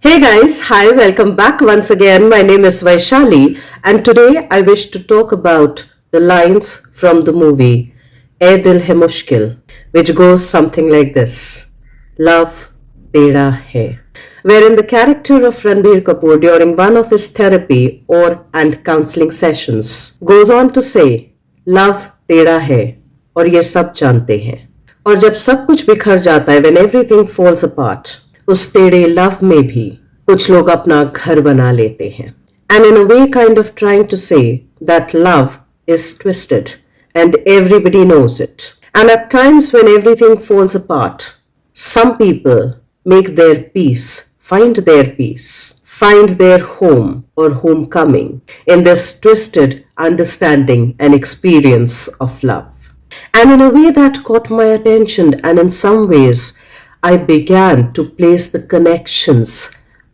Hey guys, hi, welcome back once again. My name is Vaishali, and today I wish to talk about the lines from the movie "Ae Dil Hai Mushkil," which goes something like this: Love Tera Hai. Wherein the character of Ranbir Kapoor during one of his therapy or and counseling sessions goes on to say, Love Tera Hai, और ये सब जानते हैं. और जब सब कुछ बिखर जाता है, when everything falls apart, उस टेढ़े लव में भी कुछ लोग अपना घर बना लेते हैं. And in a way kind of trying to say that love is twisted and everybody knows it. And at times when everything falls apart, some people make their peace, find their home or homecoming in this twisted understanding and experience of love. And in a way that caught my attention, and in some ways, I began to place the connections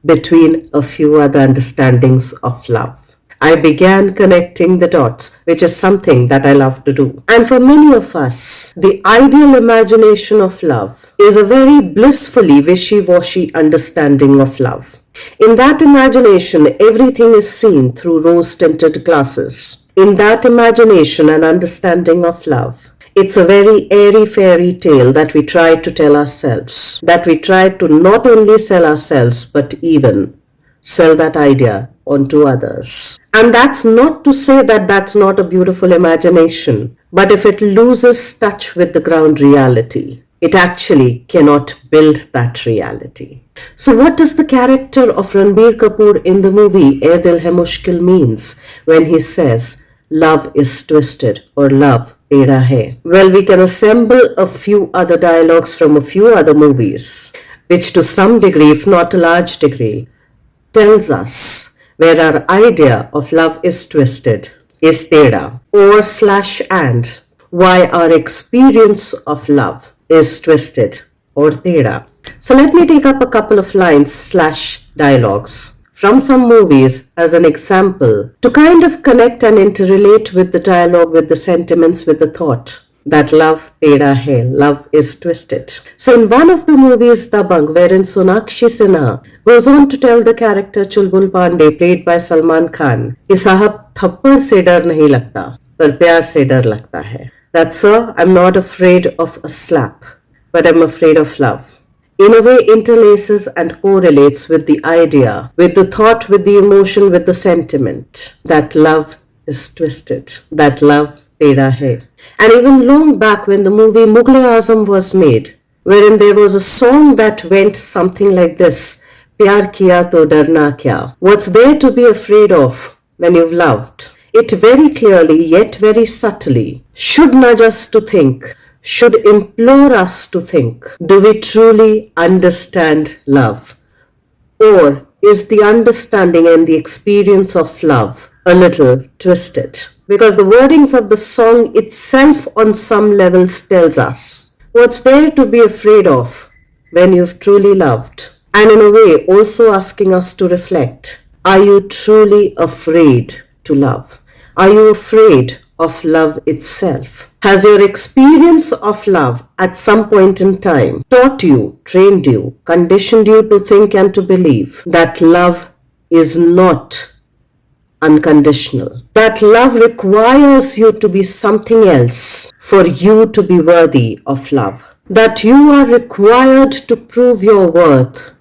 between a few other understandings of love. I began connecting the dots, which is something that I love to do. And for many of us, the ideal imagination of love is a very blissfully wishy-washy understanding of love. In that imagination, everything is seen through rose-tinted glasses. In that imagination and understanding of love, it's a very airy fairy tale that we try to tell ourselves, that we try to not only sell ourselves, but even sell that idea onto others. And that's not to say that that's not a beautiful imagination, but if it loses touch with the ground reality, it actually cannot build that reality. So what does the character of Ranbir Kapoor in the movie "Ae Dil Hai Mushkil" means when he says, love is twisted or love Tera Hai? Well, we can assemble a few other dialogues from a few other movies, which to some degree, if not a large degree, tells us where our idea of love is twisted, is Tera, or slash and why our experience of love is twisted or Tera. So let me take up a couple of lines slash dialogues from some movies as an example to kind of connect and interrelate with the dialogue, with the sentiments, with the thought that love Tera Hai, love is twisted. So in one of the movies, Dabang, wherein Sonakshi Sinha goes on to tell the character Chulbul Pandey, played by Salman Khan, कि साहब थप्पड़ से डर नहीं लगता, पर प्यार से डर लगता है. That, sir, I'm not afraid of a slap, but I'm afraid of love. In a way interlaces and correlates with the idea, with the thought, with the emotion, with the sentiment that love is twisted, that love Tera Hai. And even long back when the movie Mughal-e-Azam was made, wherein there was a song that went something like this, Pyar kiya to darna kya? What's there to be afraid of when you've loved? It very clearly, yet very subtly, should nudge us to think, should implore us to think, do we truly understand love? Or is the understanding and the experience of love a little twisted? Because the wordings of the song itself on some levels tells us what's there to be afraid of when you've truly loved. And in a way also asking us to reflect, are you truly afraid to love? Are you afraid of love itself? Has your experience of love at some point in time taught you, trained you, conditioned you to think and to believe that love is not unconditional? That love requires you to be something else for you to be worthy of love? That you are required to prove your worth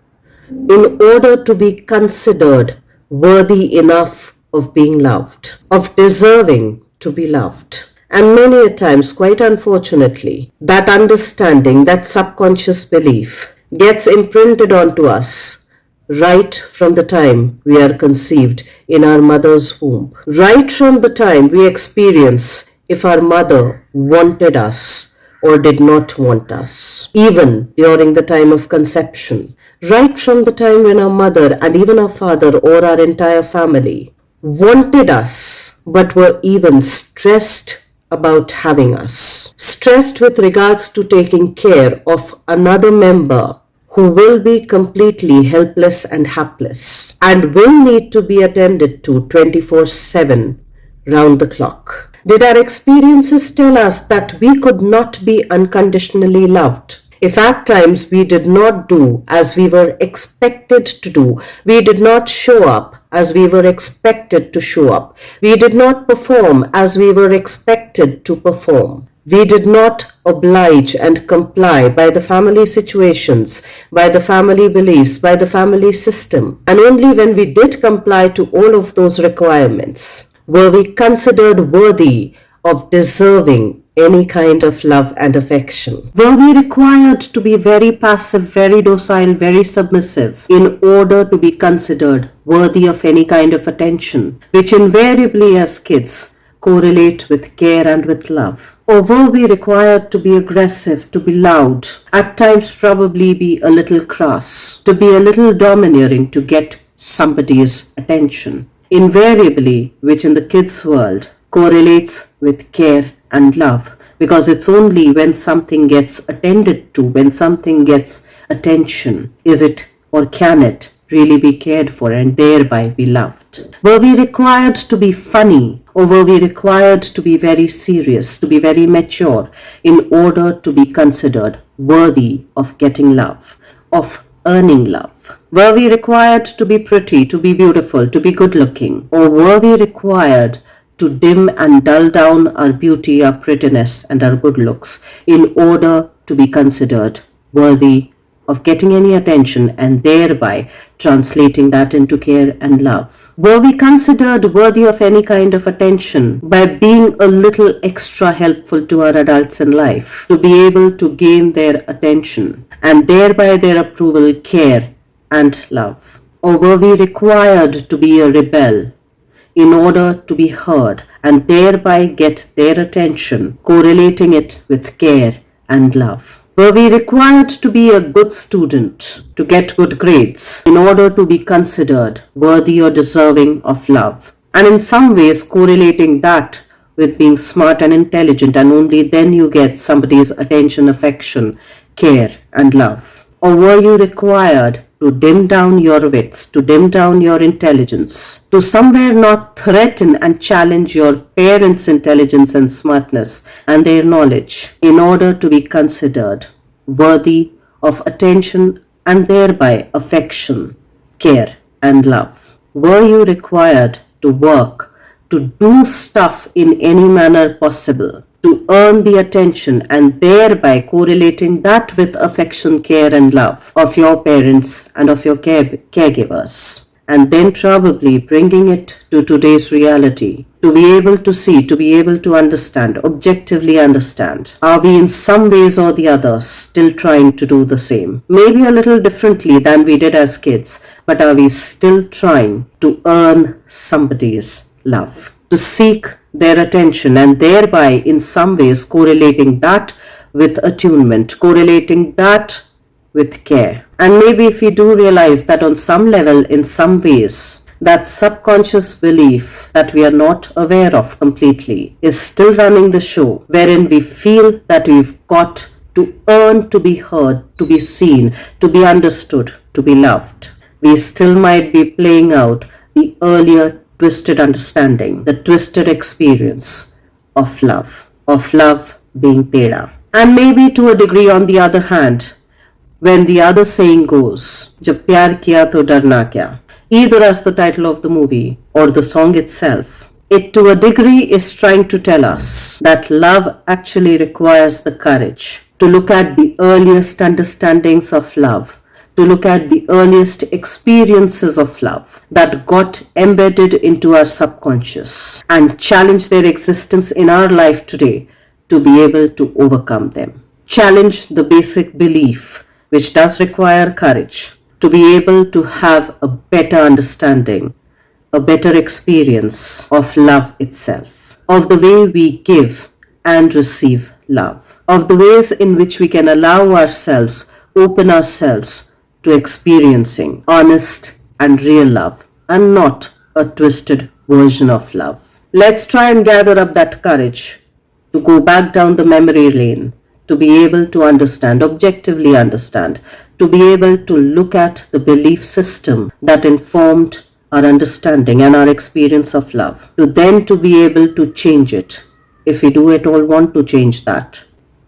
in order to be considered worthy enough of being loved, of deserving to be loved? And many a times, quite unfortunately, that understanding, that subconscious belief gets imprinted onto us right from the time we are conceived in our mother's womb. Right from the time we experience if our mother wanted us or did not want us. Even during the time of conception. Right from the time when our mother and even our father or our entire family wanted us but were even stressed about having us. Stressed with regards to taking care of another member who will be completely helpless and hapless and will need to be attended to 24/7 round the clock. Did our experiences tell us that we could not be unconditionally loved? If at times we did not do as we were expected to do, we did not show up as we were expected to show up, we did not perform as we were expected to perform, we did not oblige and comply by the family situations, by the family beliefs, by the family system, and only when we did comply to all of those requirements were we considered worthy of deserving any kind of love and affection. Were we required to be very passive, very docile, very submissive in order to be considered worthy of any kind of attention, which invariably as kids correlate with care and with love? Or were we required to be aggressive, to be loud, at times probably be a little crass, to be a little domineering to get somebody's attention? Invariably, which in the kids' world correlates with care and love, because it's only when something gets attended to, when something gets attention, is it or can it really be cared for and thereby be loved. Were we required to be funny, or were we required to be very serious, to be very mature in order to be considered worthy of getting love, of earning love? Were we required to be pretty, to be beautiful, to be good looking, or were we required to dim and dull down our beauty, our prettiness, and our good looks in order to be considered worthy of getting any attention and thereby translating that into care and love? Were we considered worthy of any kind of attention by being a little extra helpful to our adults in life, to be able to gain their attention and thereby their approval, care, and love? Or were we required to be a rebel in order to be heard and thereby get their attention, correlating it with care and love? Were we required to be a good student, to get good grades, in order to be considered worthy or deserving of love? And in some ways correlating that with being smart and intelligent, and only then you get somebody's attention, affection, care, and love? Or were you required to dim down your wits, to dim down your intelligence, to somewhere not threaten and challenge your parents' intelligence and smartness and their knowledge in order to be considered worthy of attention and thereby affection, care, and love? Were you required to work, to do stuff in any manner possible, to earn the attention and thereby correlating that with affection, care, and love of your parents and of your caregivers? And then probably bringing it to today's reality, to be able to see, to be able to understand, objectively understand. Are we in some ways or the other still trying to do the same? Maybe a little differently than we did as kids, but are we still trying to earn somebody's love, to seek their attention and thereby in some ways correlating that with attunement, correlating that with care? And maybe if we do realize that on some level, in some ways, that subconscious belief that we are not aware of completely is still running the show, wherein we feel that we've got to earn to be heard, to be seen, to be understood, to be loved, we still might be playing out the earlier twisted understanding, the twisted experience of love being Tedha. And maybe to a degree on the other hand, when the other saying goes, "Jab pyar kiya to darna kya," either as the title of the movie or the song itself, it to a degree is trying to tell us that love actually requires the courage to look at the earliest understandings of love, to look at the earliest experiences of love that got embedded into our subconscious and challenge their existence in our life today to be able to overcome them. Challenge the basic belief, which does require courage, to be able to have a better understanding, a better experience of love itself, of the way we give and receive love, of the ways in which we can allow ourselves, open ourselves to experiencing honest and real love and not a twisted version of love. Let's try and gather up that courage to go back down the memory lane, to be able to understand, objectively understand, to be able to look at the belief system that informed our understanding and our experience of love, to then to be able to change it, if we do at all want to change that,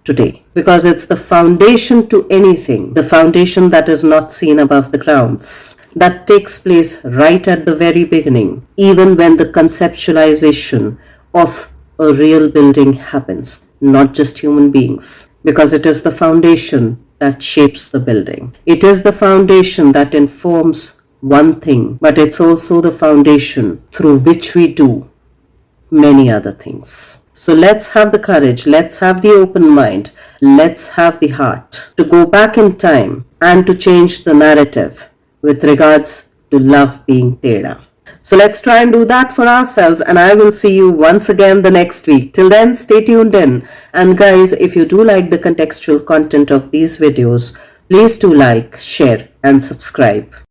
today, because it's the foundation to anything, the foundation that is not seen above the grounds, that takes place right at the very beginning, even when the conceptualization of a real building happens, not just human beings, because it is the foundation that shapes the building. It is the foundation that informs one thing, but it's also the foundation through which we do many other things. So let's have the courage, let's have the open mind, let's have the heart to go back in time and to change the narrative with regards to love being Tedha. So let's try and do that for ourselves, and I will see you once again the next week. Till then, stay tuned in. And guys, if you do like the contextual content of these videos, please do like, share and subscribe.